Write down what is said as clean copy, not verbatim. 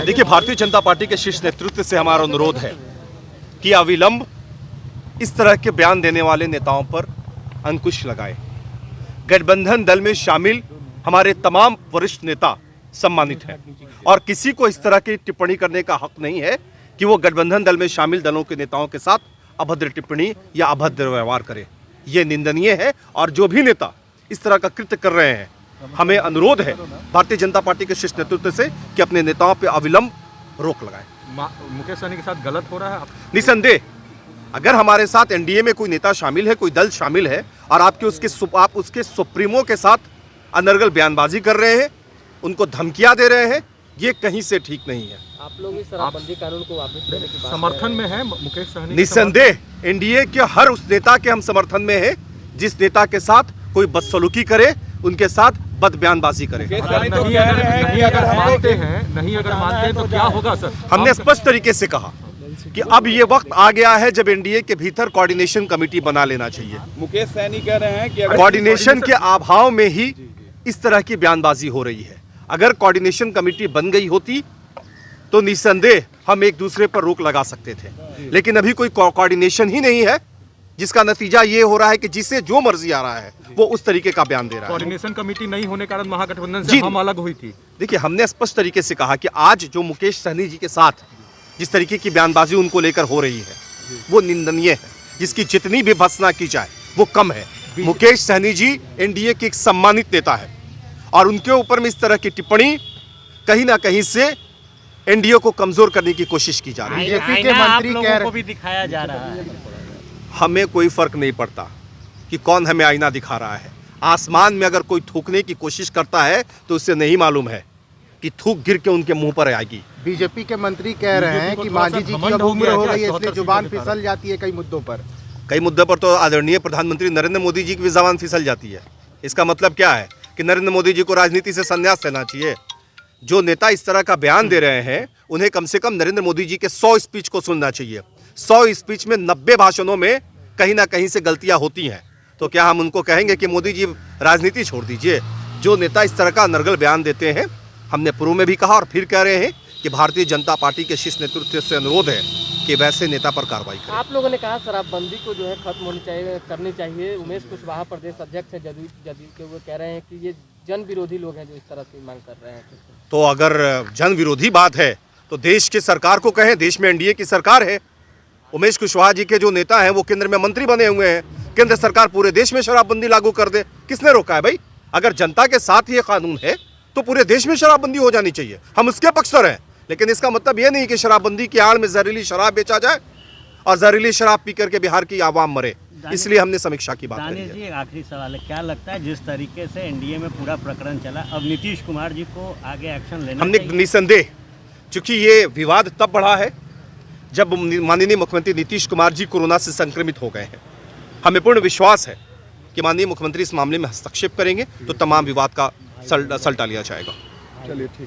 देखिए, भारतीय जनता पार्टी के शीर्ष नेतृत्व से हमारा अनुरोध है कि अविलंब इस तरह के बयान देने वाले नेताओं पर अंकुश लगाए। गठबंधन दल में शामिल हमारे तमाम वरिष्ठ नेता सम्मानित हैं और किसी को इस तरह की टिप्पणी करने का हक नहीं है कि वो गठबंधन दल में शामिल दलों के नेताओं के साथ अभद्र टिप्पणी या अभद्र व्यवहार करे। ये निंदनीय है और जो भी नेता इस तरह का कृत्य कर रहे हैं, हमें अनुरोध है भारतीय जनता पार्टी के शीर्ष नेतृत्व से कि अपने नेताओं पर अविलंब रोक लगाएं। मुकेश सहनी के साथ गलत हो रहा है। निसंदेह, अगर हमारे साथ एनडीए में कोई नेता शामिल है, कोई दल शामिल है और आप उसके सुप्रीमो के साथ अनर्गल बयानबाजी कर रहे हैं, उनको धमकियां दे रहे हैं, ये कहीं से ठीक नहीं है। आप लोग इस शराबबंदी कानून को वापस लेने की बात समर्थन में है मुकेश सहनी? निसंदेह एनडीए के हर उस नेता के हम समर्थन में है जिस नेता के साथ कोई बदसलूकी करे, उनके साथ बद बयानबाजी करे। नहीं अगर मानते हैं तो क्या होगा सर? हमने स्पष्ट तरीके से कहा कि अब ये वक्त आ गया है जब एनडीए के भीतर कोऑर्डिनेशन कमेटी बना लेना चाहिए। मुकेश सहनी कह रहे हैं कि कोऑर्डिनेशन के अभाव में ही इस तरह की बयानबाजी हो रही है। अगर कोऑर्डिनेशन कमेटी बन गई होती तो निसंदेह हम एक दूसरे पर रोक लगा सकते थे, लेकिन अभी कोई कोऑर्डिनेशन ही नहीं है, जिसका नतीजा ये हो रहा है कि जिसे जो मर्जी आ रहा है वो उस तरीके का बयान दे रहा है। कोऑर्डिनेशन कमेटी नहीं होने के कारण महागठबंधन से हम अलग हुई थी। देखिए, हमने स्पष्ट तरीके से कहा कि आज जो मुकेश सहनी जी के साथ जिस तरीके की बयानबाजी उनको लेकर हो रही है वो निंदनीय है, जिसकी जितनी भी भर्त्सना की जाए वो कम है। मुकेश सहनी जी एनडीए के एक सम्मानित नेता है और उनके ऊपर में इस तरह की टिप्पणी कहीं ना कहीं से एनडीए को कमजोर करने की कोशिश की जा रही है। बीजेपी के मंत्री कह रहे भी दिखाया जा रहा है। हमें कोई फर्क नहीं पड़ता कि कौन हमें आईना दिखा रहा है। आसमान में अगर कोई थूकने की कोशिश करता है तो उससे नहीं मालूम है कि थूक गिर के उनके मुंह पर आएगी। बीजेपी के मंत्री कह रहे हैं कि मांझी जी की अब उम्र हो गई है, इसलिए जुबान फिसल जाती है कई मुद्दों पर। कई मुद्दों पर तो आदरणीय प्रधानमंत्री नरेंद्र मोदी जी की भी जुबान फिसल जाती है। इसका मतलब क्या है कि नरेंद्र मोदी जी को राजनीति से संन्यास लेना चाहिए। जो नेता इस तरह का बयान दे रहे हैं उन्हें कम से कम नरेंद्र मोदी जी के 100 स्पीच को सुनना चाहिए। 100 स्पीच में 90 भाषणों में कहीं ना कहीं से गलतियां होती हैं। तो क्या हम उनको कहेंगे कि मोदी जी राजनीति छोड़ दीजिए? जो नेता इस तरह का अनर्गल बयान देते हैं, हमने पूर्व में भी कहा और फिर कह रहे हैं कि भारतीय जनता पार्टी के शीर्ष नेतृत्व से अनुरोध है कि वैसे नेता पर कार्रवाई करें। आप लोगों ने कहा शराबबंदी को जो है खत्म होनी चाहिए, करनी चाहिए। उमेश कुशवाहा प्रदेश अध्यक्ष है जदयू के, वो कह रहे हैं कि ये जन विरोधी लोग हैं जो इस तरह की मांग कर रहे हैं। तो अगर जन विरोधी बात है तो देश की सरकार को कहें, देश में एनडीए की सरकार है। उमेश कुशवाहा जी के जो नेता हैं वो केंद्र में मंत्री बने हुए हैं। केंद्र सरकार पूरे देश में शराबबंदी लागू कर दे, किसने रोका है भाई? अगर जनता के साथ ये कानून है तो पूरे देश में शराबबंदी हो जानी चाहिए। हम उसके पक्षधर हैं, लेकिन इसका मतलब ये नहीं कि शराबबंदी की आड़ में जहरीली शराब बेचा जाए और जहरीली शराब पीकर के बिहार की आवाम मरे। इसलिए हमने समीक्षा की बात करी है। एक आखिरी सवाल है, क्या लगता है जिस तरीके से एनडीए में पूरा प्रकरण चला, अब नीतीश कुमार जी को आगे एक्शन लेना हमने चाहिए? निसंदेह, चूंकि ये विवाद तब बढ़ा है जब माननीय मुख्यमंत्री नीतीश कुमार जी कोरोना से संक्रमित हो गए हैं। हमें पूर्ण विश्वास है कि माननीय मुख्यमंत्री इस मामले में हस्तक्षेप करेंगे तो तमाम विवाद का सलटा लिया जाएगा। चलिए ठीक।